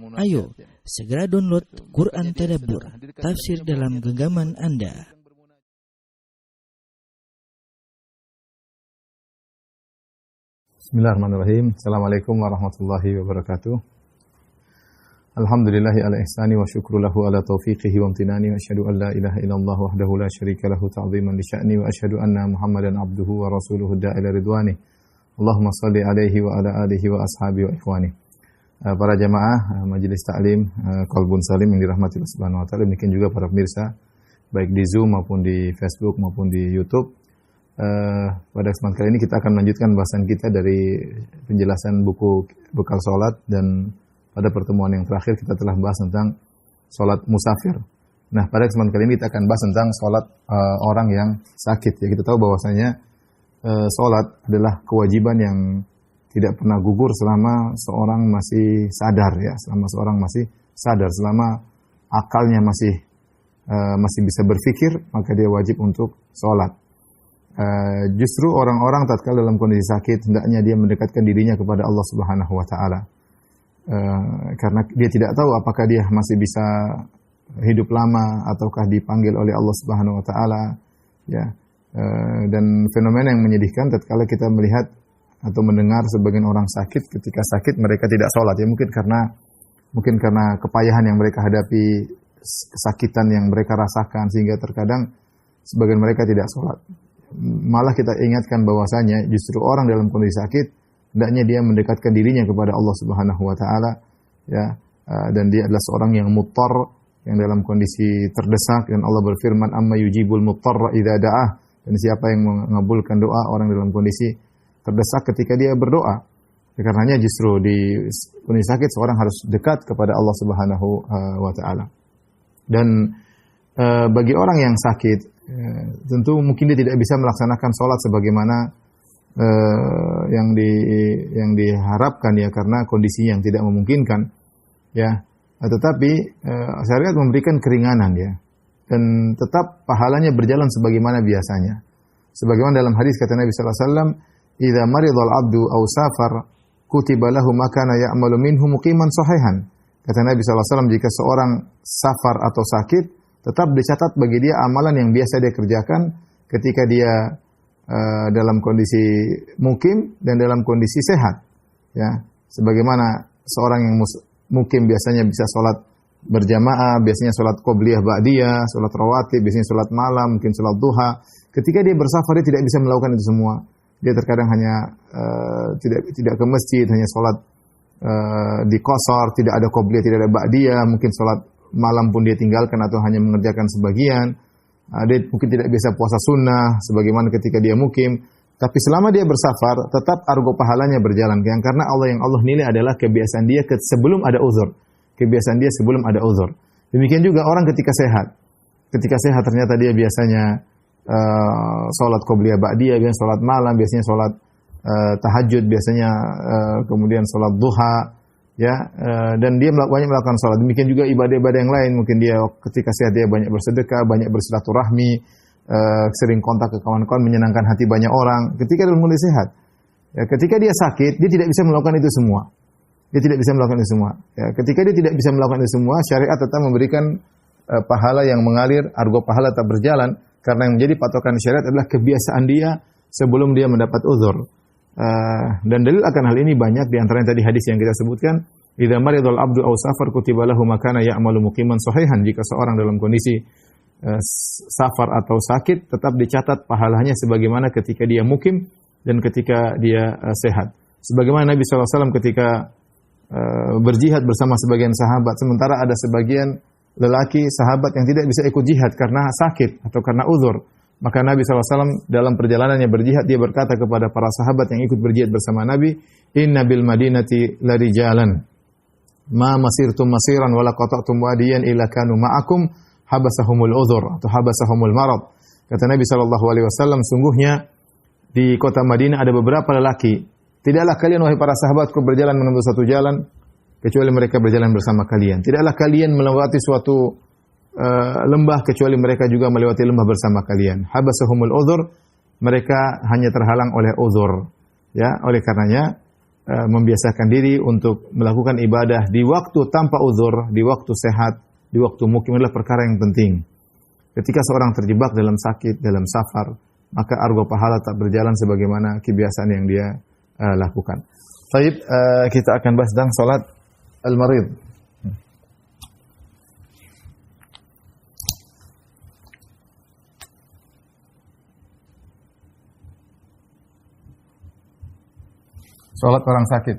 Ayo, segera download Quran Tadabbur, tafsir dalam genggaman Anda. Bismillahirrahmanirrahim. Assalamualaikum warahmatullahi wabarakatuh. Alhamdulillahi ala ihsani wa syukru lahu ala taufiqihi wa amtinani wa asyhadu an la ilaha illallah wahdahu la syarika lahu ta'ziman li sya'ni wa asyhadu anna Muhammadan abduhu wa rasuluhu da'ila ridwani. Allahumma shalli alaihi wa ala alihi wa ashabihi wa ikhwani. Para jamaah majelis taklim Qalbun Salim yang dirahmati Allah Subhanahu wa taala, demikian juga para pemirsa baik di Zoom maupun di Facebook maupun di YouTube. Pada kesempatan kali ini kita akan melanjutkan bahasan kita dari penjelasan buku bekal salat, dan pada pertemuan yang terakhir kita telah bahas tentang salat musafir. Nah, pada kesempatan kali ini kita akan bahas tentang salat orang yang sakit. Ya, kita tahu bahwasanya salat adalah kewajiban yang tidak pernah gugur selama seorang masih sadar, ya, selama akalnya masih bisa berpikir, maka dia wajib untuk salat. Justru orang-orang tatkala dalam kondisi sakit hendaknya dia mendekatkan dirinya kepada Allah Subhanahu wa taala. Karena dia tidak tahu apakah dia masih bisa hidup lama ataukah dipanggil oleh Allah Subhanahu wa taala, ya. Dan fenomena yang menyedihkan tatkala kita melihat atau mendengar sebagian orang sakit, ketika sakit mereka tidak sholat, ya mungkin karena kepayahan yang mereka hadapi, kesakitan yang mereka rasakan, sehingga terkadang sebagian mereka tidak sholat. Malah kita ingatkan bahwasanya justru orang dalam kondisi sakit hendaknya dia mendekatkan dirinya kepada Allah Subhanahu wa taala, ya, dan dia adalah seorang yang muttar, yang dalam kondisi terdesak, dan Allah berfirman amma yujibul muttarra idza da'ah, dan siapa yang mengabulkan doa orang dalam kondisi terdesak ketika dia berdoa. Karenanya justru di kondisi sakit seorang harus dekat kepada Allah Subhanahu wa taala. Dan bagi orang yang sakit, tentu mungkin dia tidak bisa melaksanakan sholat sebagaimana yang diharapkan, ya, karena kondisi yang tidak memungkinkan, ya. Tetapi syariat memberikan keringanan, ya, dan tetap pahalanya berjalan sebagaimana biasanya. Sebagaimana dalam hadis kata Nabi sallallahu alaihi wasallam, idza maridal abdu aw safar kutiba lahu ma kana ya'malu minhu muqiman sahihan. Kata Nabi sallallahu alaihi wasallam, jika seorang safar atau sakit, tetap dicatat bagi dia amalan yang biasa dia kerjakan ketika dia dalam kondisi mukim dan dalam kondisi sehat, ya. Sebagaimana seorang yang mukim biasanya bisa sholat berjamaah, biasanya sholat qobliyah ba'diyah, sholat rawatib, biasanya sholat malam, mungkin sholat duha. Ketika dia bersafar dia tidak bisa melakukan itu semua. Dia terkadang hanya tidak ke masjid, hanya sholat di qasar, tidak ada qobliyah, tidak ada ba'diyah, mungkin sholat malam pun dia tinggalkan atau hanya mengerjakan sebagian. Dia mungkin tidak biasa puasa sunnah sebagaimana ketika dia mukim. Tapi selama dia bersafar, tetap argo pahalanya berjalan. Karena yang Allah nilai adalah kebiasaan dia sebelum ada uzur. Kebiasaan dia sebelum ada uzur. Demikian juga orang ketika sehat. Ketika sehat ternyata dia biasanya sholat qobliyah ba'diyah, biasanya sholat malam, biasanya sholat tahajud, biasanya kemudian sholat duha, ya, dan dia banyak melakukan sholat. Demikian juga ibadah-ibadah yang lain. Mungkin dia ketika sehat dia banyak bersedekah, banyak bersilaturahmi, sering kontak ke kawan-kawan, menyenangkan hati banyak orang. Ketika dalam kondisi sehat, ya, ketika dia sakit dia tidak bisa melakukan itu semua. Dia tidak bisa melakukan itu semua. Ya, ketika dia tidak bisa melakukan itu semua, syariat tetap memberikan pahala yang mengalir, argo pahala tetap berjalan, karena yang menjadi patokan syariat adalah kebiasaan dia sebelum dia mendapat uzur. Dan dalil akan hal ini banyak, di antaranya tadi hadis yang kita sebutkan, idza maridal abdu aw safar kutiba lahu ma kana ya'malu muqiman sahihan. Jika seorang dalam kondisi safar atau sakit, tetap dicatat pahalanya sebagaimana ketika dia mukim dan ketika dia sehat. Sebagaimana Nabi sallallahu alaihi wasallam ketika berjihad bersama sebagian sahabat, sementara ada sebagian lelaki sahabat yang tidak bisa ikut jihad karena sakit atau karena uzur. Maka Nabi SAW dalam perjalanannya berjihad, dia berkata kepada para sahabat yang ikut berjihad bersama Nabi, inna bil madinati larijalan ma masirtum masiran wala qata'tum wadiyan illa kanu ma'akum habasahumul uzur atau habasahumul marad. Kata Nabi SAW, sungguhnya di kota Madinah ada beberapa lelaki. Tidaklah kalian wahai para sahabatku berjalan menempuh satu jalan kecuali mereka berjalan bersama kalian. Tidaklah kalian melewati suatu lembah kecuali mereka juga melewati lembah bersama kalian. Habasahumul uzur, mereka hanya terhalang oleh uzur. Ya, oleh karenanya membiasakan diri untuk melakukan ibadah di waktu tanpa uzur, di waktu sehat, di waktu mukim adalah perkara yang penting. Ketika seorang terjebak dalam sakit, dalam safar, maka argo pahala tak berjalan sebagaimana kebiasaan yang dia lakukan. Baik, kita akan bahas tentang salat al-marid. Salat orang sakit.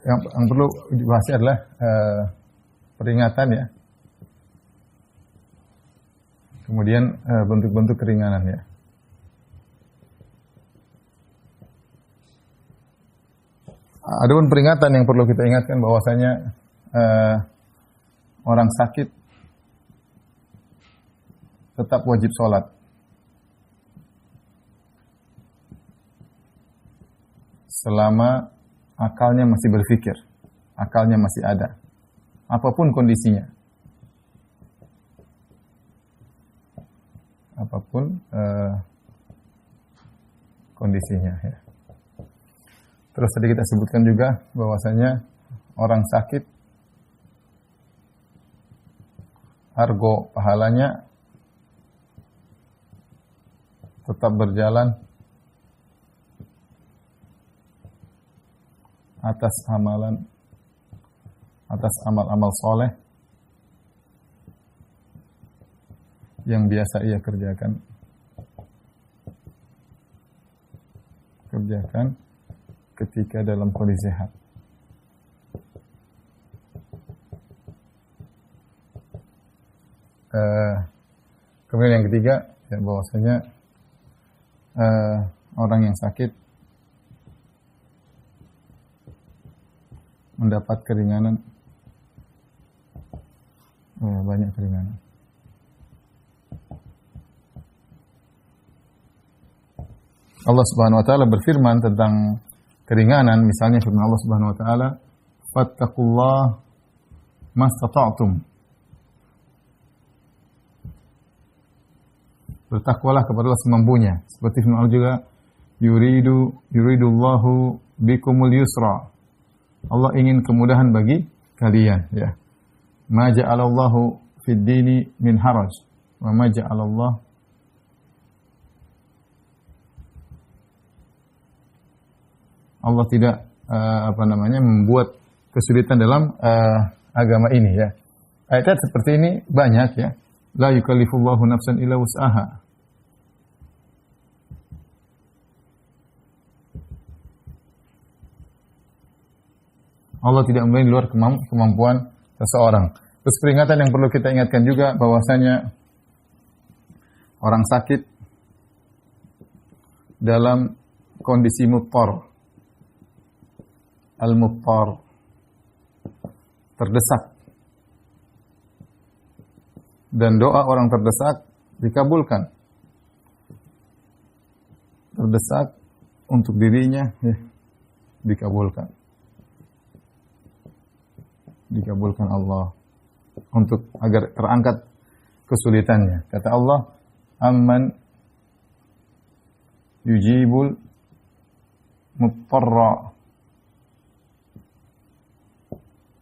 Yang perlu dibahas adalah peringatan ya. Kemudian bentuk-bentuk keringanan ya. Adapun peringatan yang perlu kita ingatkan bahwasanya orang sakit tetap wajib sholat. Selama akalnya masih berpikir, akalnya masih ada, apapun kondisinya, apapun kondisinya. Ya. Terus tadi kita sebutkan juga bahwasanya orang sakit, argo pahalanya tetap berjalan atas amal-amal soleh yang biasa ia kerjakan ketika dalam kondisi sehat. Kemudian yang ketiga, ya, bahwasanya orang yang sakit mendapat keringanan, banyak keringanan. Allah Subhanahu wa taala berfirman tentang keringanan, misalnya firman Allah Subhanahu wa taala, "Fattaqullaha mastata'tum." Bertakwalah kepada Allah semampunya. Seperti firman Allah juga, yuridullahu bikumul yusra. Allah ingin kemudahan bagi kalian, ya. Ma ja'alallahu fid dini min haraj, wa ma ja'alallah Allah tidak membuat kesulitan dalam agama ini, ya. Ayat seperti ini banyak, ya. La yukallifullahu nafsan illa wus'aha. Allah tidak memberi luar kemampuan seseorang. Terus peringatan yang perlu kita ingatkan juga bahwasanya orang sakit dalam kondisi muttar, al-muttar, terdesak, dan doa orang terdesak dikabulkan. Terdesak untuk dirinya, ya, dikabulkan Allah untuk agar terangkat kesulitannya. Kata Allah, amman yujibul muttarra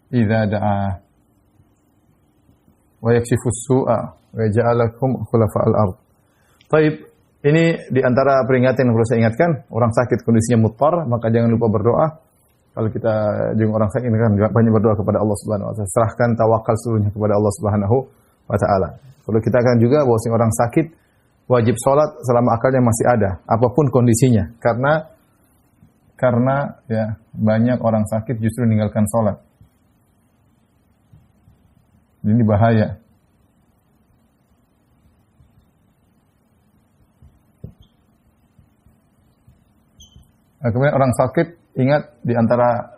idza da'a wa yakshifus su'a wa yaj'alakum khulafa'al ard. Baik, ini di antara peringatan yang perlu saya ingatkan, orang sakit kondisinya muttar, maka jangan lupa berdoa. Kalau kita jenguk orang sakit, kan banyak berdoa kepada Allah Subhanahu wa taala. Serahkan tawakal seluruhnya kepada Allah Subhanahu wa taala. Perlu kita akan juga bahwa orang sakit wajib sholat selama akalnya masih ada, apapun kondisinya. Karena ya banyak orang sakit justru meninggalkan sholat. Ini bahaya. Kemudian orang sakit, ingat di antara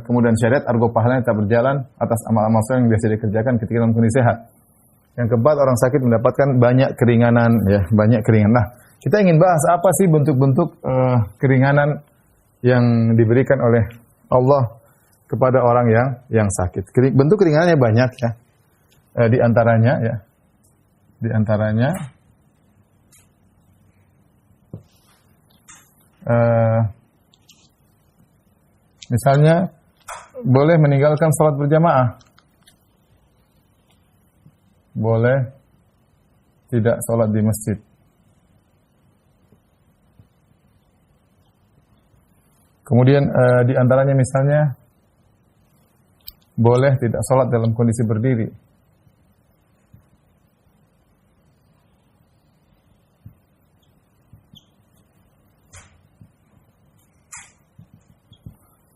kemudahan syariat, argo pahalanya tetap berjalan atas amal-amal soleh yang biasa dikerjakan ketika dalam kondisi sehat. Yang keempat, orang sakit mendapatkan banyak keringanan, ya, banyak keringanan. Nah, kita ingin bahas apa sih bentuk-bentuk keringanan yang diberikan oleh Allah kepada orang yang sakit. Bentuk keringanannya banyak, ya. Di antaranya, ya, Di antaranya misalnya boleh meninggalkan salat berjamaah. Boleh tidak salat di masjid. Kemudian di antaranya misalnya boleh tidak salat dalam kondisi berdiri.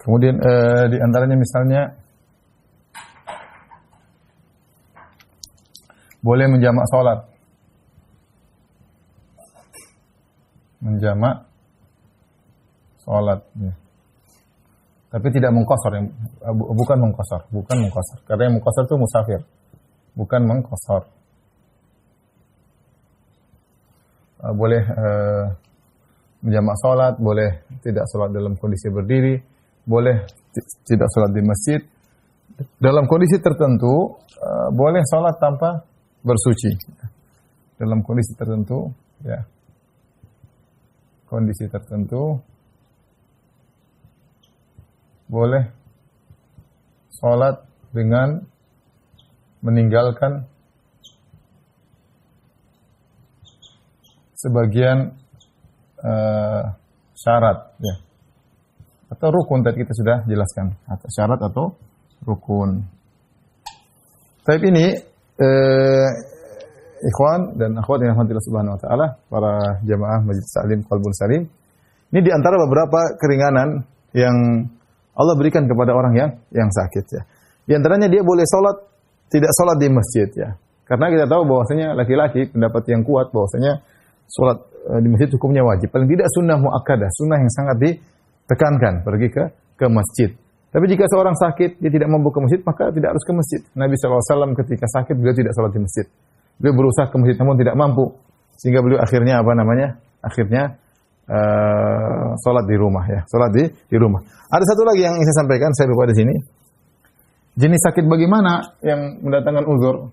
Kemudian di antaranya misalnya boleh menjamak salat. Menjamak salat, ya. Tapi tidak mengqashar, bukan mengqashar. Karena yang mengqashar itu musafir, bukan mengqashar. Boleh menjamak salat, boleh tidak salat dalam kondisi berdiri, boleh tidak salat di masjid. Dalam kondisi tertentu boleh salat tanpa bersuci. Dalam kondisi tertentu, ya. Kondisi tertentu boleh salat dengan meninggalkan sebagian syarat, ya. Atau rukun tadi kita sudah jelaskan, atau syarat atau rukun. Tapi ini ikhwan dan akhwat yang dirahmati Subhanahu wa taala, para jamaah Masjid Salim Qalbun Salim. Ini di antara beberapa keringanan yang Allah berikan kepada orang yang sakit, ya. Di antaranya dia boleh salat, tidak salat di masjid, ya. Karena kita tahu bahwasanya laki-laki pendapat yang kuat bahwasanya salat di masjid hukumnya wajib. Paling tidak sunnah muakkadah, sunnah yang sangat ditekankan pergi ke masjid. Tapi jika seorang sakit, dia tidak mampu ke masjid, maka tidak harus ke masjid. Nabi SAW ketika sakit, beliau tidak salat di masjid. Beliau berusaha ke masjid namun tidak mampu. Sehingga beliau akhirnya salat di rumah, ya. Salat di rumah. Ada satu lagi yang ingin saya sampaikan, saya lupa di sini. Jenis sakit bagaimana yang mendatangkan uzur?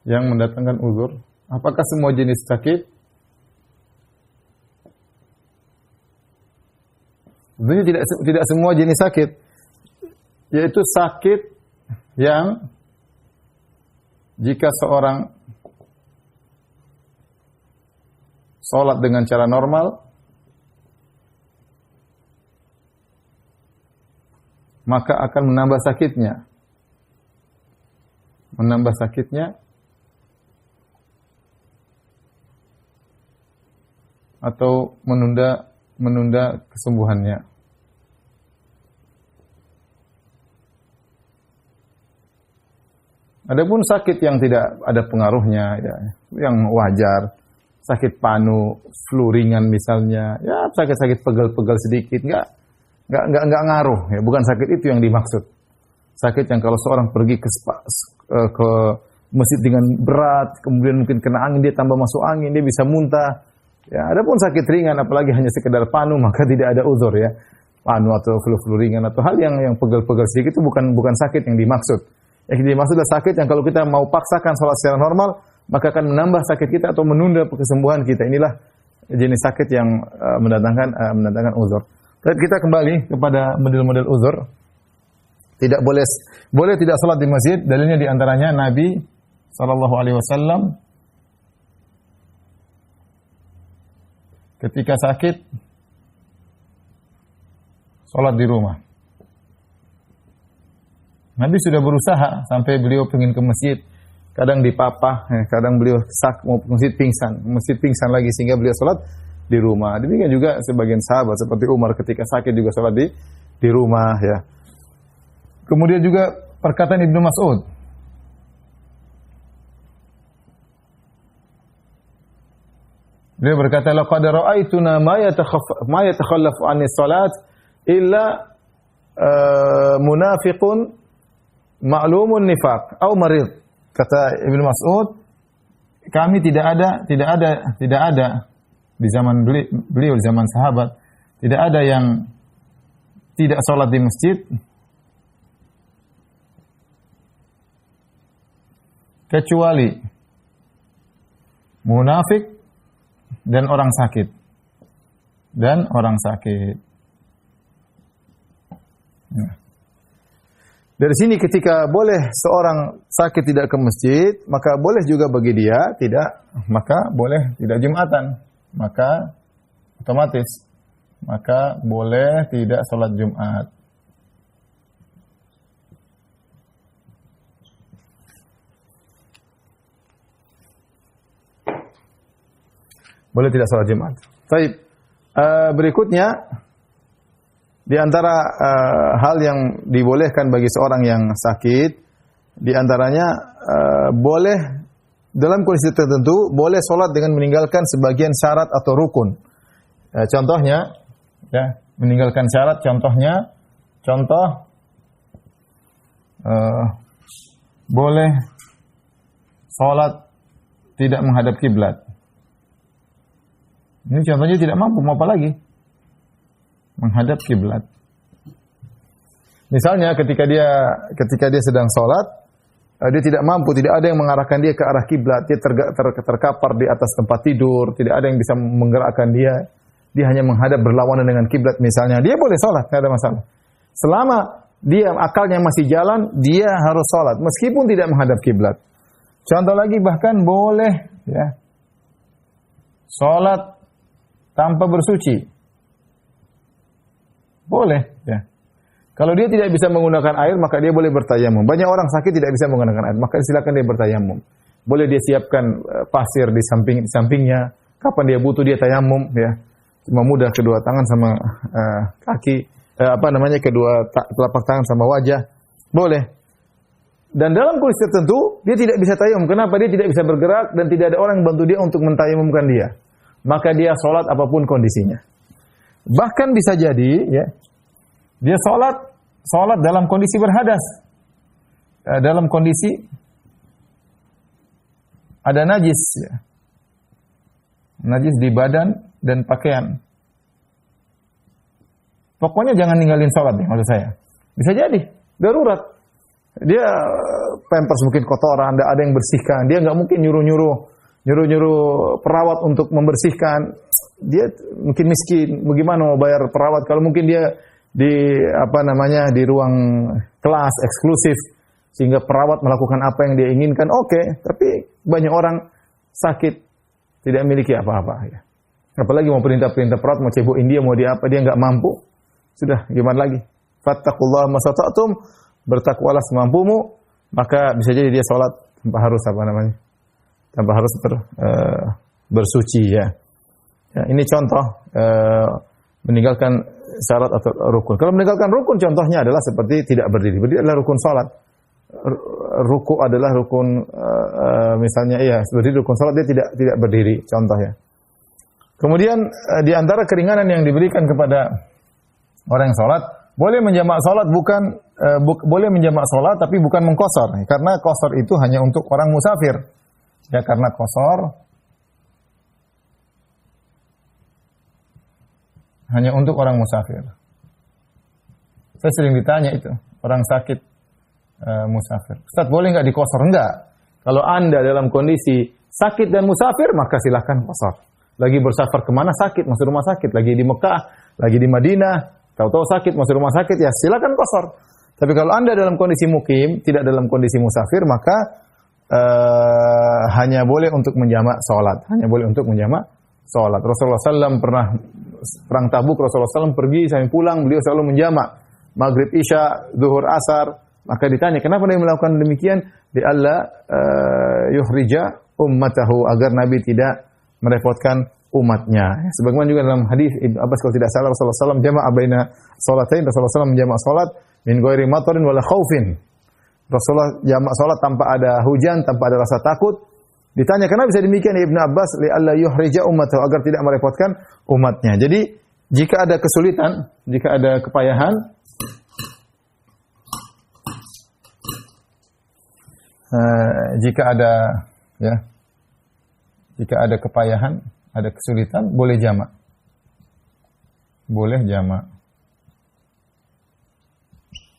Yang mendatangkan uzur, apakah semua jenis sakit? Sebenarnya tidak semua jenis sakit, yaitu sakit yang jika seorang sholat dengan cara normal, maka akan menambah sakitnya. Menambah sakitnya atau menunda kesembuhannya. Adapun sakit yang tidak ada pengaruhnya, ya, yang wajar, sakit panu, flu ringan misalnya, ya sakit-sakit pegel-pegel sedikit, nggak ngaruh, ya, bukan sakit itu yang dimaksud. Sakit yang kalau seorang pergi ke masjid dengan berat, kemudian mungkin kena angin, dia tambah masuk angin, dia bisa muntah. Ya, adapun sakit ringan, apalagi hanya sekedar panu, maka tidak ada uzur, ya. Panu atau flu ringan atau hal yang pegel-pegel sedikit itu bukan sakit yang dimaksud. Yang dimaksud adalah sakit yang kalau kita mau paksakan sholat secara normal, maka akan menambah sakit kita atau menunda kesembuhan kita. Inilah jenis sakit yang mendatangkan uzur. Kita kembali kepada model-model uzur. Tidak boleh tidak salat di masjid. Dalilnya di antaranya Nabi SAW ketika sakit salat di rumah. Nabi sudah berusaha sampai beliau ingin ke masjid, kadang dipapah, kadang beliau mau ke masjid pingsan lagi sehingga beliau salat di rumah. Demikian juga sebagian sahabat seperti Umar ketika sakit juga salat di rumah, ya. Kemudian juga perkataan Ibnu Mas'ud. Beliau berkata, "Laqad ra'aituna ma yatakhallafu 'ani shalat illa munafiqun ma'lumun nifaq atau marid." Kata Ibnu Mas'ud, kami tidak ada di zaman beliau, di zaman sahabat, tidak ada yang tidak sholat di masjid kecuali munafik dan orang sakit. Dan orang sakit. Nah. Dari sini ketika boleh seorang sakit tidak ke masjid, maka boleh juga bagi dia tidak, maka boleh tidak Jumatan. Maka otomatis, maka boleh tidak sholat Jumat. Boleh tidak sholat Jumat. Baik. Berikutnya, di antara hal yang dibolehkan bagi seorang yang sakit, di antaranya boleh dalam kondisi tertentu boleh sholat dengan meninggalkan sebagian syarat atau rukun. Contohnya, ya, meninggalkan syarat. Contoh, boleh sholat tidak menghadap kiblat. Ini contohnya tidak mampu, mau apa lagi? Menghadap kiblat. Misalnya ketika dia sedang sholat, dia tidak mampu, tidak ada yang mengarahkan dia ke arah kiblat, dia terkapar di atas tempat tidur, tidak ada yang bisa menggerakkan dia hanya menghadap berlawanan dengan kiblat misalnya, dia boleh sholat, tidak ada masalah. Selama dia akalnya masih jalan, dia harus sholat meskipun tidak menghadap kiblat. Contoh lagi, bahkan boleh ya sholat tanpa bersuci. Boleh, ya. Kalau dia tidak bisa menggunakan air, maka dia boleh bertayamum. Banyak orang sakit tidak bisa menggunakan air, maka silakan dia bertayamum. Boleh dia siapkan pasir di sampingnya. Kapan dia butuh dia tayamum, ya. Cuma mudah kedua tangan sama kaki, kedua telapak tangan sama wajah. Boleh. Dan dalam kondisi tertentu, dia tidak bisa tayamum. Kenapa? Dia tidak bisa bergerak dan tidak ada orang yang bantu dia untuk mentayamumkan dia. Maka dia sholat apapun kondisinya. Bahkan bisa jadi, ya, dia sholat dalam kondisi berhadas, dalam kondisi ada najis, ya. Najis di badan dan pakaian. Pokoknya jangan ninggalin sholat, ya, maksud saya. Bisa jadi darurat. Dia pampers mungkin kotoran, ada yang bersihkan. Dia nggak mungkin nyuruh perawat untuk membersihkan. Dia mungkin miskin, bagaimana mau bayar perawat kalau mungkin dia di ruang kelas eksklusif sehingga perawat melakukan apa yang dia inginkan. Oke, tapi banyak orang sakit tidak memiliki apa-apa, ya. Apalagi mau perintah perawat, mau cebok India, mau dia apa, dia nggak mampu. Sudah, gimana lagi? Fattaqullaha masata'tum, bertakwalah semampumu, maka bisa jadi dia sholat tanpa harus bersuci, ya. Ya, ini contoh meninggalkan syarat atau rukun. Kalau meninggalkan rukun, contohnya adalah seperti tidak berdiri. Berdiri adalah rukun salat. Ruku adalah rukun, misalnya, berdiri rukun salat, dia tidak berdiri. Contohnya. Kemudian di antara keringanan yang diberikan kepada orang yang salat, boleh menjamak salat boleh menjamak salat tapi bukan mengqashar. Karena qashar itu hanya untuk orang musafir. Ya, karena qashar hanya untuk orang musafir. Saya sering ditanya itu, orang sakit musafir. Ustaz, boleh nggak diqashar? Enggak. Kalau Anda dalam kondisi sakit dan musafir, maka silakan qashar. Lagi bersafar kemana sakit, masuk rumah sakit. Lagi di Mekah, lagi di Madinah, tahu-tahu sakit, masuk rumah sakit, ya silakan qashar. Tapi kalau Anda dalam kondisi mukim, tidak dalam kondisi musafir, maka hanya boleh untuk menjamak salat. Hanya boleh untuk menjamak salat. Rasulullah SAW pernah perang Tabuk, Rasulullah SAW pergi sampai pulang, beliau selalu menjamak maghrib, isya, zuhur, asar. Maka ditanya, kenapa Nabi melakukan demikian? Di Allah yuhrija ummatahu, agar Nabi tidak merepotkan umatnya. Sebagaimana juga dalam hadis Ibnu Abbas kalau tidak salah, Rasulullah SAW jama'a baina salatain, Rasulullah SAW menjamak salat min ghairi matarin wala khaufin. Rasulullah jamak salat tanpa ada hujan, tanpa ada rasa takut. Ditanya, kenapa bisa demikian? Ibnu Abbas, li alla yuhrija ummatahu, agar tidak merepotkan umatnya. Jadi, jika ada kesulitan, jika ada kepayahan, jika ada kepayahan, ada kesulitan, boleh jamak. Boleh jamak.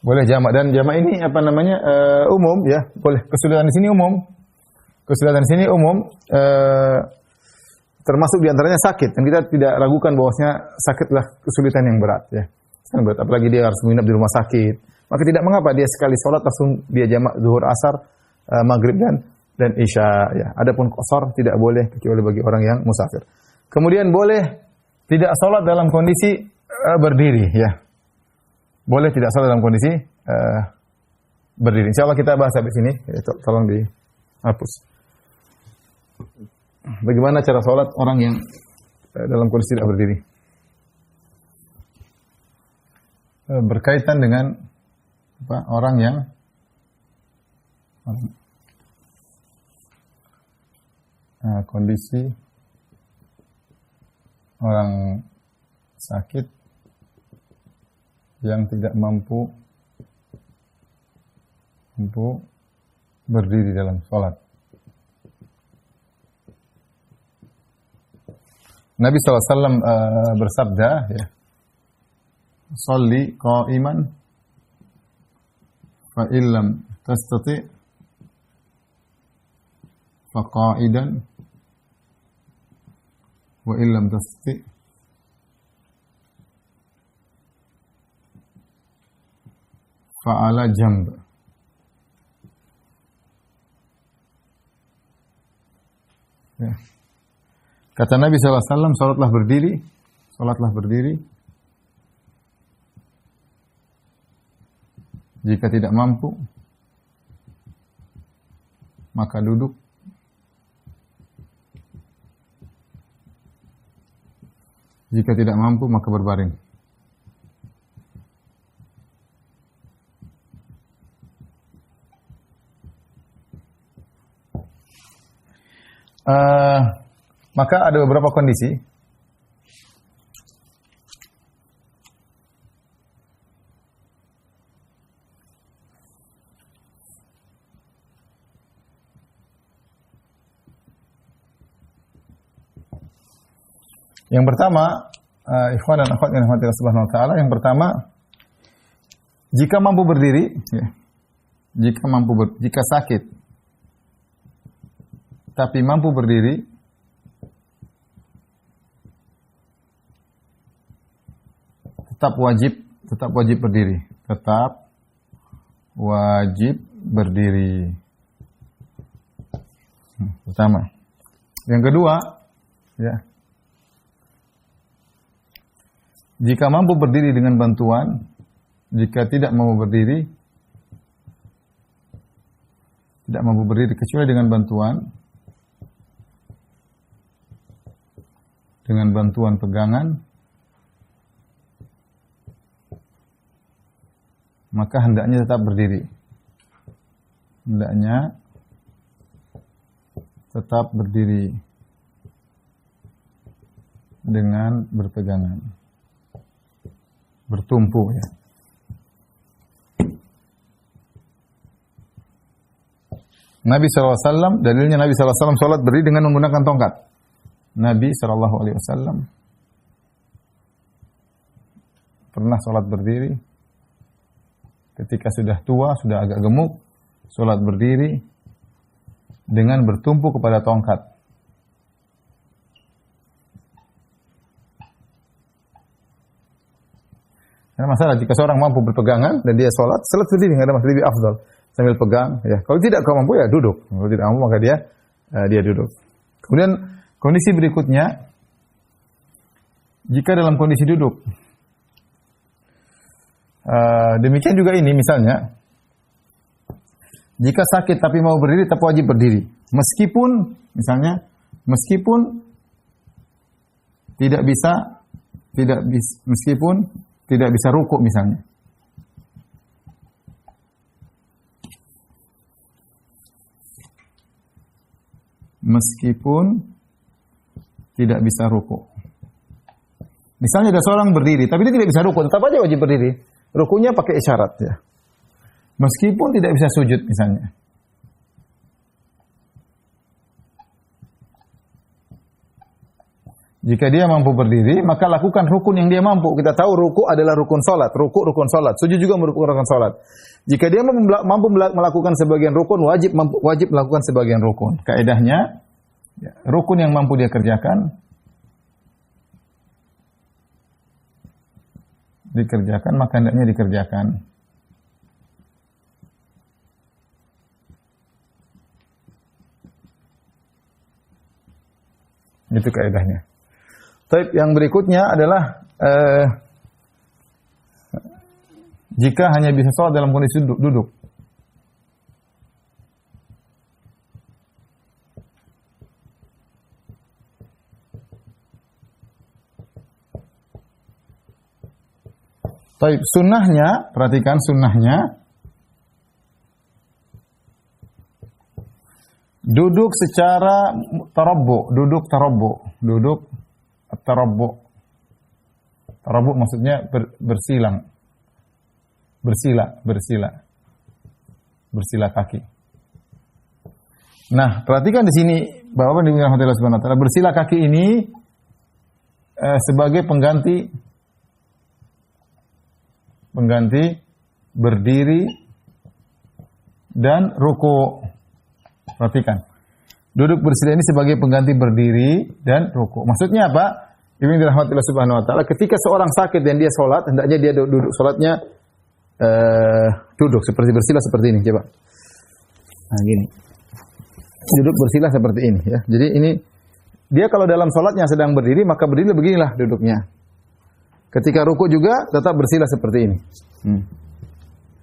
Boleh jamak, dan jamak ini apa namanya? Umum ya, boleh. Kesulitan di sini umum. Kesulitan di sini umum, termasuk diantaranya sakit. Dan kita tidak ragukan bahwasanya sakitlah kesulitan yang berat ya. Sangat berat. Apalagi dia harus menginap di rumah sakit. Maka tidak mengapa dia sekali sholat langsung dia jamak zuhur, asar, maghrib dan isya ya. Adapun qasar tidak boleh kecuali bagi orang yang musafir. Kemudian boleh tidak sholat dalam kondisi berdiri ya. Boleh tidak sholat dalam kondisi berdiri. Insyaallah kita bahas habis ini. Tolong dihapus. Bagaimana cara sholat orang yang dalam kondisi tidak berdiri? Berkaitan dengan orang yang kondisi orang sakit yang tidak mampu berdiri dalam sholat. Nabi SAW bersabda, ya, "Sholli qa'iman, fa illam tastati' fa qa'idan, wa illam tastati' fa ala jamb." Ya. Kata Nabi SAW, sholatlah berdiri. Jika tidak mampu, maka duduk. Jika tidak mampu, maka berbaring. Maka ada beberapa kondisi yang pertama, ikhwan dan akhwat yang dirahmati Allah Subhanahu wa taala, yang pertama, jika mampu berdiri, ya, jika sakit tapi mampu berdiri, tetap wajib berdiri. Tetap wajib berdiri. Pertama. Yang kedua, ya. Jika mampu berdiri dengan bantuan, jika tidak mampu berdiri kecuali dengan bantuan pegangan, maka hendaknya tetap berdiri. Hendaknya tetap berdiri dengan berpegangan, bertumpu ya. Nabi SAW, dalilnya Nabi SAW sholat berdiri dengan menggunakan tongkat. Nabi SAW pernah sholat berdiri ketika sudah tua, sudah agak gemuk, sholat berdiri dengan bertumpu kepada tongkat. Karena masalah jika seorang mampu berpegangan dan dia sholat berdiri, nggak ada masalah, lebih afdal sambil pegang. Ya, kalau tidak mampu ya duduk. Kalau tidak mampu maka dia duduk. Kemudian kondisi berikutnya, jika dalam kondisi duduk, demikian juga ini misalnya, jika sakit tapi mau berdiri tetap wajib berdiri. Meskipun tidak bisa rukuk misalnya. Meskipun tidak bisa rukuk. Misalnya ada seorang berdiri, tapi dia tidak bisa rukuk, tetap aja wajib berdiri. Rukuknya pakai isyarat ya. Meskipun tidak bisa sujud misalnya. Jika dia mampu berdiri, maka lakukan rukun yang dia mampu. Kita tahu ruku adalah rukun salat, rukun salat. Sujud juga merupakan rukun salat. Jika dia mampu melakukan sebagian rukun, wajib melakukan sebagian rukun. Kaidahnya, rukun yang mampu dia kerjakan, maka hendaknya dikerjakan. Itu kaidahnya. Taib yang berikutnya adalah jika hanya bisa sholat dalam kondisi duduk. Taib sunnahnya, perhatikan sunnahnya, duduk secara tarabbu, duduk tarabbu. Tarabbu maksudnya bersila kaki. Nah, perhatikan di sini bahwa di Allah Subhanahu wa taala bersila kaki ini sebagai pengganti berdiri dan ruku. Perhatikan. Duduk bersila ini sebagai pengganti berdiri dan ruku. Maksudnya apa? Ibnu dirahmatillah subhanahu wa ta'ala, ketika seorang sakit dan dia sholat, hendaknya dia duduk sholatnya duduk seperti bersila seperti ini. Coba. Nah, gini. Duduk bersila seperti ini ya. Jadi ini dia kalau dalam sholatnya sedang berdiri, maka berdiri beginilah duduknya. Ketika ruku juga tetap bersila seperti ini.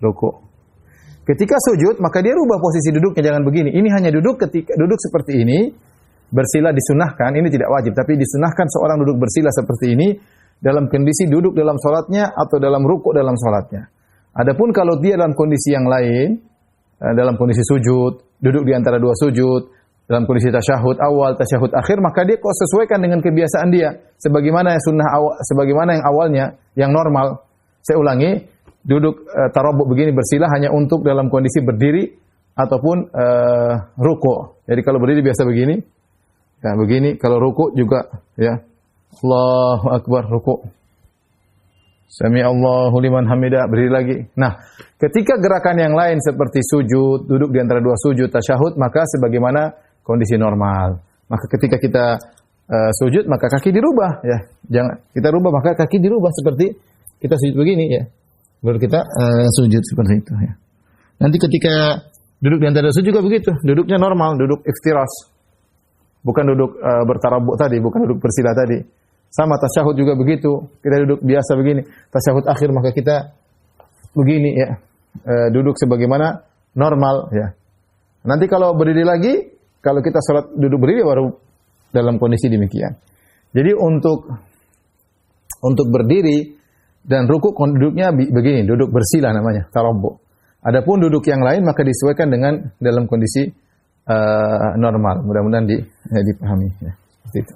Ruku. Ketika sujud, maka dia rubah posisi duduknya, jangan begini. Ini hanya duduk ketika duduk seperti ini, bersila disunahkan, ini tidak wajib, tapi disunahkan seorang duduk bersila seperti ini dalam kondisi duduk dalam sholatnya atau dalam ruku dalam sholatnya. Adapun kalau dia dalam kondisi yang lain, dalam kondisi sujud, duduk di antara dua sujud, dalam kondisi tasyahud awal, tasyahud akhir, maka dia kok sesuaikan dengan kebiasaan dia. Sebagaimana sunnah awal, sebagaimana yang awalnya, yang normal. Saya ulangi, duduk tarabuk begini bersila hanya untuk dalam kondisi berdiri ataupun ruku. Jadi kalau berdiri biasa begini, ya begini. Kalau ruku juga, ya Allahu Akbar ruku. Sami Allahu liman hamidah, berdiri lagi. Nah, ketika gerakan yang lain seperti sujud, duduk di antara dua sujud, tasyahud, maka sebagaimana kondisi normal. Maka ketika kita sujud, maka kaki dirubah, ya. Jangan kita rubah, maka kaki dirubah seperti kita sujud begini, ya. Baru kita sujud seperti itu, ya. Nanti ketika duduk di antara sujud juga begitu, duduknya normal, duduk iftiras. Bukan duduk bertarabuk tadi, bukan duduk bersila tadi. Sama tasyahud juga begitu, kita duduk biasa begini. Tasyahud akhir maka kita begini, ya. Duduk sebagaimana normal, ya. Nanti kalau berdiri lagi, kalau kita sholat duduk berdiri baru dalam kondisi demikian. Jadi untuk berdiri dan rukuk duduknya begini, duduk bersila namanya, tarabbu. Adapun duduk yang lain maka disesuaikan dengan dalam kondisi normal. Mudah-mudahan dipahami, ya. Seperti itu.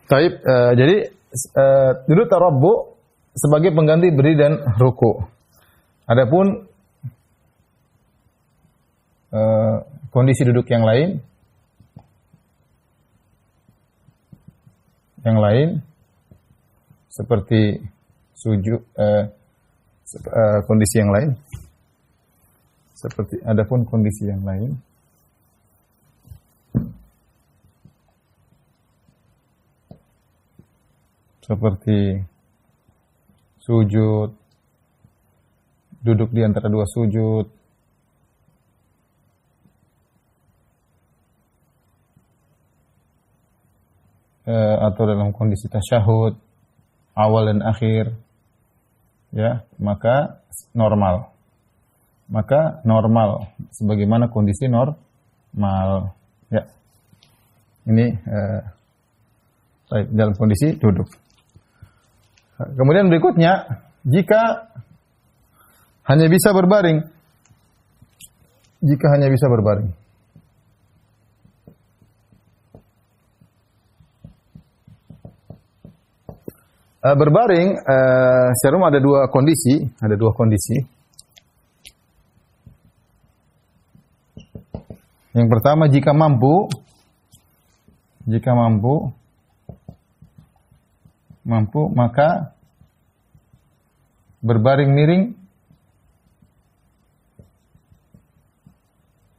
Taib, jadi duduk tarabbu sebagai pengganti berdiri dan ruku. Adapun kondisi duduk yang lain seperti sujud, kondisi yang lain seperti adapun kondisi yang lain seperti sujud, duduk di antara dua sujud, atau dalam kondisi tasyahud awal dan akhir, ya, maka normal sebagaimana kondisi normal, ya. Ini dalam kondisi duduk. Kemudian berikutnya, jika hanya bisa berbaring. Berbaring, secara umum ada dua kondisi. Yang pertama, jika mampu maka berbaring miring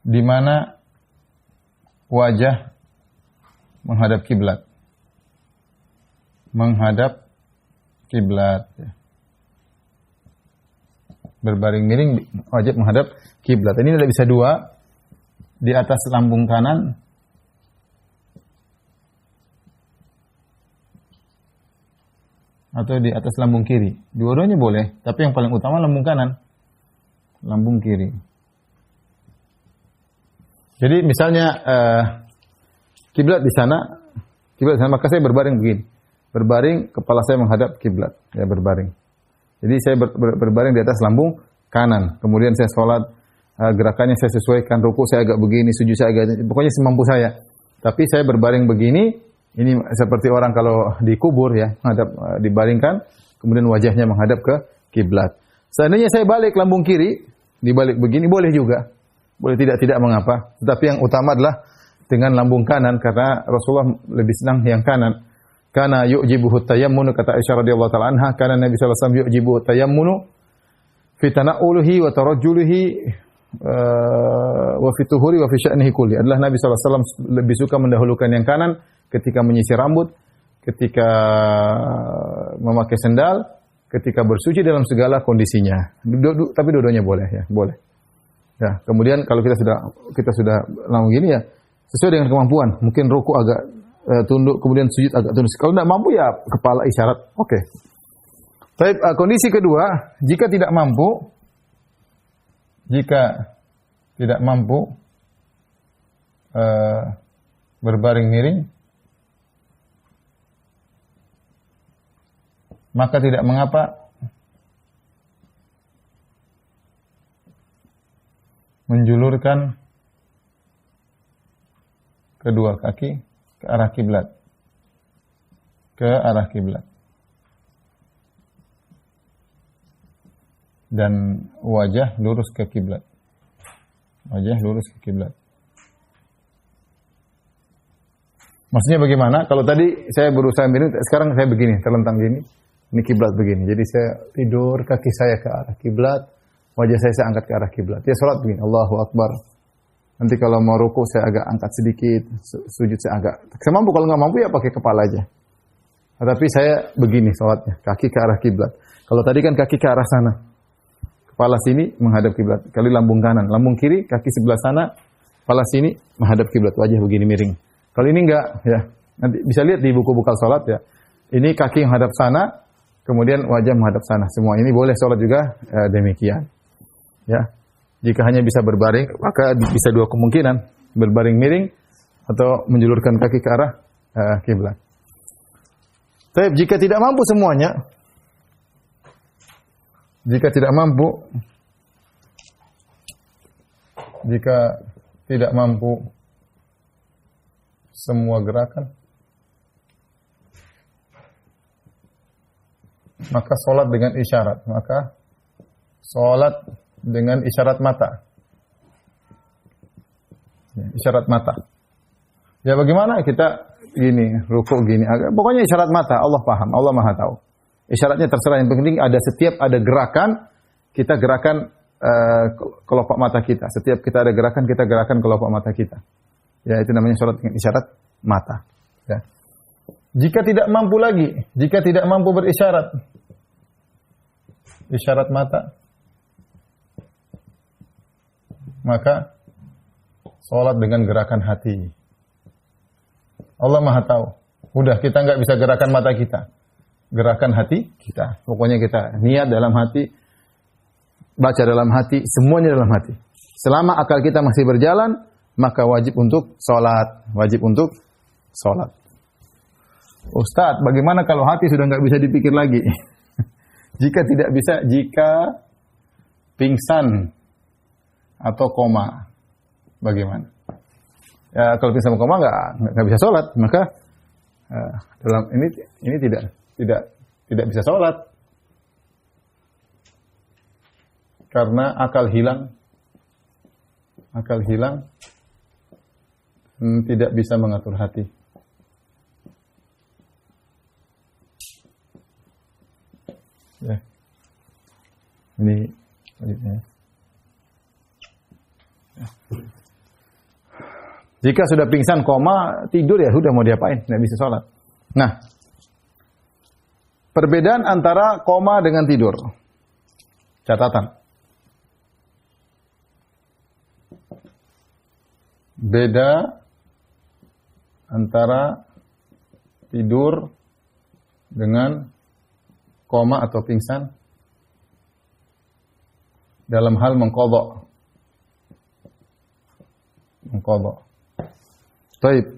di mana wajah menghadap kiblat. Menghadap kiblat. Berbaring miring wajib menghadap kiblat. Ini tidak bisa dua, di atas lambung kanan atau di atas lambung kiri. Dua-duanya boleh, tapi yang paling utama lambung kanan. Lambung kiri. Jadi misalnya kiblat di sana, maka saya berbaring begini. Berbaring, kepala saya menghadap kiblat, ya berbaring. Jadi saya berbaring di atas lambung kanan. Kemudian saya sholat, gerakannya saya sesuaikan, ruku saya agak begini, sujud saya agak, pokoknya semampu saya. Tapi saya berbaring begini, ini seperti orang kalau dikubur ya, menghadap, dibaringkan, kemudian wajahnya menghadap ke kiblat. Seandainya saya balik lambung kiri, dibalik begini boleh juga. Boleh tidak mengapa. Tetapi yang utama adalah dengan lambung kanan, karena Rasulullah lebih senang yang kanan. Kana yu'jibuhu tayammunu, kata Aisyah radhiyallahu taala anha, kana Nabi sallallahu alaihi wasallam yu'jibuhu tayammunu fi tana'uluhi wa tarajjulihi wa fi tuhuri wa fi sya'nihi kulli. Adalah Nabi sallallahu alaihi wasallam lebih suka mendahulukan yang kanan ketika menyisir rambut, ketika memakai sendal, ketika bersuci dalam segala kondisinya. Tapi dua-duanya boleh ya, boleh. Ya, kemudian kalau kita sudah lama gini ya, sesuai dengan kemampuan. Mungkin ruku agak tunduk, kemudian sujud agak tunduk. Kalau tidak mampu ya kepala isyarat. Oke. Baik, kondisi kedua, jika tidak mampu berbaring miring, maka tidak mengapa menjulurkan kedua kaki ke arah kiblat. Dan wajah lurus ke kiblat. Maksudnya bagaimana? Kalau tadi saya berusaha miring, sekarang saya begini, terlentang gini. Ini kiblat begini. Jadi saya tidur, kaki saya ke arah kiblat, wajah saya angkat ke arah kiblat. Ya salat begini, Allahu Akbar. Nanti kalau mau ruku saya agak angkat sedikit, sujud saya agak. Saya mampu, kalau nggak mampu ya pakai kepala aja. Tapi saya begini salatnya, kaki ke arah kiblat. Kalau tadi kan kaki ke arah sana, kepala sini menghadap kiblat. Kali lambung kanan, lambung kiri, kaki sebelah sana, kepala sini menghadap kiblat, wajah begini miring. Kalau ini enggak, ya nanti bisa lihat di buku bekal salat ya. Ini kaki menghadap sana, kemudian wajah menghadap sana. Semua ini boleh salat juga demikian. Ya. Jika hanya bisa berbaring, maka bisa dua kemungkinan, berbaring miring atau menjulurkan kaki ke arah kiblat. Tapi jika tidak mampu semuanya, jika tidak mampu semua gerakan, maka sholat dengan isyarat. Dengan isyarat mata. Isyarat mata. Ya bagaimana kita gini, ruku gini, pokoknya isyarat mata, Allah paham, Allah Maha tahu. Isyaratnya terserah, yang penting ada gerakan, kita gerakan kelopak mata kita. Setiap kita ada gerakan, kita gerakan kelopak mata kita. Ya itu namanya sholat dengan isyarat mata. Ya. Jika tidak mampu berisyarat, isyarat mata, maka sholat dengan gerakan hati. Allah Maha tahu. Udah, kita nggak bisa gerakan mata kita. Gerakan hati kita. Pokoknya kita niat dalam hati, baca dalam hati, semuanya dalam hati. Selama akal kita masih berjalan, maka wajib untuk sholat. Ustadz, bagaimana kalau hati sudah nggak bisa dipikir lagi? Jika pingsan atau koma, bagaimana? Ya, kalau pingsan atau koma nggak bisa sholat, maka dalam ini tidak bisa sholat karena akal hilang Tidak bisa mengatur hati. Ya. Ini hadisnya. Jika sudah pingsan, koma, tidur ya sudah mau diapain? Nggak bisa sholat. Nah, perbedaan antara koma dengan tidur. Catatan. Beda antara tidur dengan koma atau pingsan dalam hal mengqadha. Mengqadha. Baik.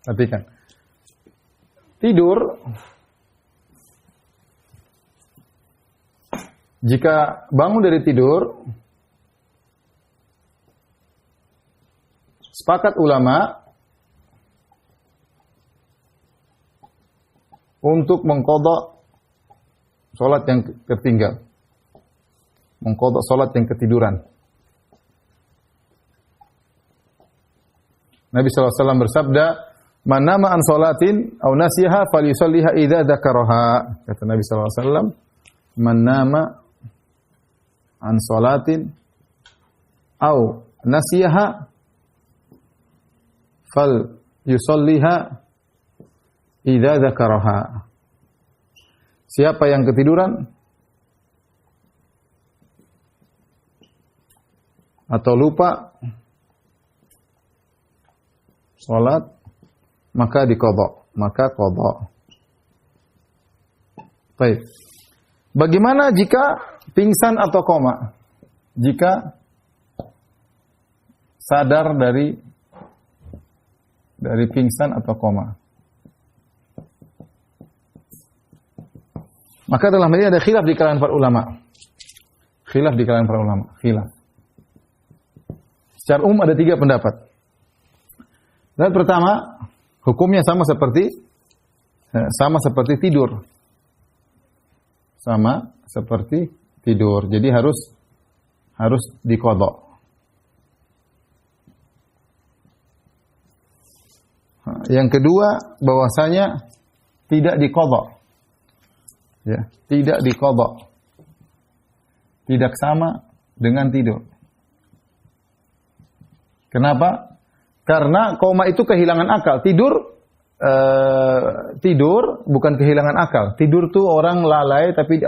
Perhatikan. Tidur, jika bangun dari tidur, sepakat ulama untuk mengqadha salat yang tertinggal. Mengqadha salat yang ketiduran. Nabi SAW bersabda, "Man nama an salatin aw nasiha falyusalliha idza dzakaraha." Kata Nabi SAW, "Man nama an salatin aw nasiha falyusalliha idza dzakaraha." Siapa yang ketiduran atau lupa salat, maka diqadha, maka qadha. Baik. Bagaimana jika pingsan atau koma? Jika sadar dari pingsan atau koma. Maka dalam hal ini ada khilaf di kalangan para ulama. Khilaf di kalangan para ulama. Khilaf. Secara umum ada 3 pendapat. Dan pertama, hukumnya sama seperti tidur. Sama seperti tidur. Jadi harus diqadha. Yang kedua, bahwasanya tidak diqadha. Ya, tidak diqadha. Tidak sama dengan tidur. Kenapa? Karena koma itu kehilangan akal. Tidur bukan kehilangan akal. Tidur tuh orang lalai tapi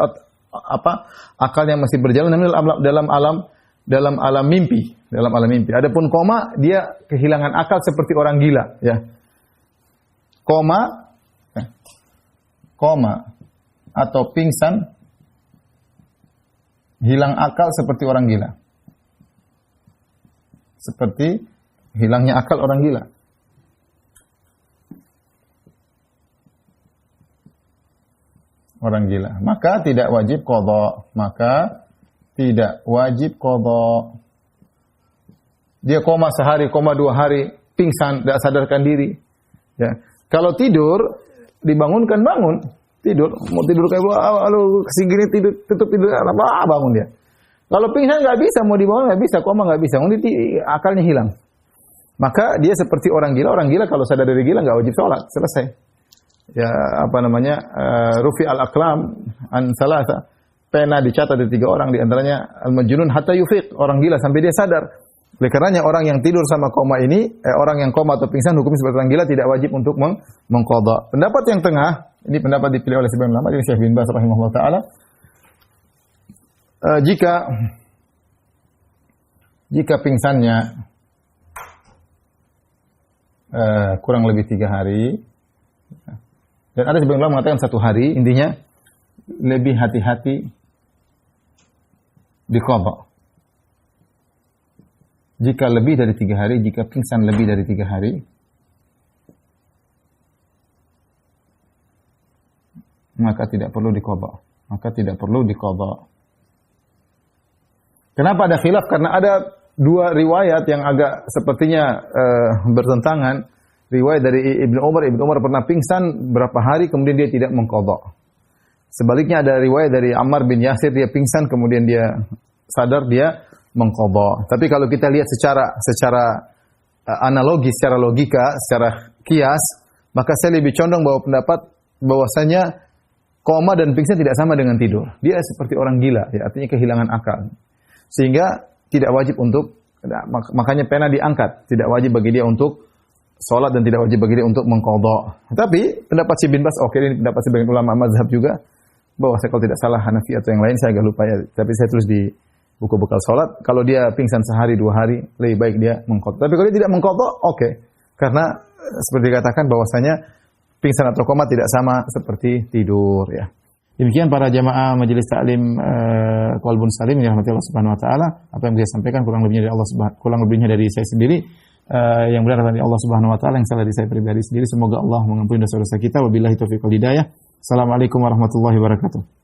akalnya masih berjalan dalam alam mimpi, Adapun koma dia kehilangan akal seperti orang gila, ya. Koma atau pingsan hilang akal seperti orang gila. Seperti hilangnya akal orang gila. Orang gila. Maka tidak wajib qadha. Dia koma sehari, koma 2 hari, pingsan, tidak sadarkan diri. Ya. Kalau tidur, dibangunkan bangun. Tidur, mau tidur kayak segini tidur, tutup tidur, bangun dia. Kalau pingsan nggak bisa, mau dibangun nggak bisa, koma nggak bisa, akalnya hilang. Maka dia seperti orang gila. Orang gila kalau sadar dari gila nggak wajib sholat, selesai. Ya rufi al-aqlam an salasa. Pena dicatat dari 3 orang, di antaranya al-majnun hatta yufiq, orang gila sampai dia sadar. Oleh karenanya orang yang tidur sama koma ini, orang yang koma atau pingsan hukum seperti orang gila, tidak wajib untuk mengqadha. Pendapat yang tengah, ini pendapat dipilih oleh sebagian ulama, Syekh bin Baz rahimahullah taala. Jika pingsannya kurang lebih 3 hari, dan ada sebagian ulama mengatakan 1 hari, intinya lebih hati-hati diqadha. Jika lebih dari 3 hari, jika pingsan lebih dari 3 hari, maka tidak perlu diqadha. Kenapa ada khilaf? Karena ada 2 riwayat yang agak sepertinya bertentangan. Riwayat dari Ibnu Umar pernah pingsan berapa hari kemudian dia tidak mengqadha. Sebaliknya ada riwayat dari Ammar bin Yasir, dia pingsan kemudian dia sadar, dia mengqadha. Tapi kalau kita lihat secara analogi, secara logika, secara kias, maka saya lebih condong bahwa pendapat bahwasanya koma dan pingsan tidak sama dengan tidur. Dia seperti orang gila, ya, artinya kehilangan akal. Sehingga tidak wajib untuk, makanya pena diangkat, tidak wajib bagi dia untuk sholat dan tidak wajib bagi dia untuk mengqadha. Tapi pendapat si bin Bas, oke, ini pendapat sebagian ulama mazhab juga, bahwa saya kalau tidak salah Hanafi atau yang lain, saya agak lupa ya, tapi saya tulis di buku bekal sholat, kalau dia pingsan sehari 2 hari, lebih baik dia mengqadha. Tapi kalau dia tidak mengqadha, oke. Karena seperti dikatakan bahwasanya pingsan atau koma tidak sama seperti tidur, ya. Demikian para jamaah majelis taklim Qalbun Salim yang dirahmati Allah Subhanahu wa taala, apa yang saya sampaikan kurang lebihnya dari saya sendiri. Yang benar dari Allah Subhanahu wa taala, yang salah dari saya pribadi sendiri. Semoga Allah mengampuni dosa-dosa kita. Wabillahi taufiq wal hidayah. Assalamualaikum warahmatullahi wabarakatuh.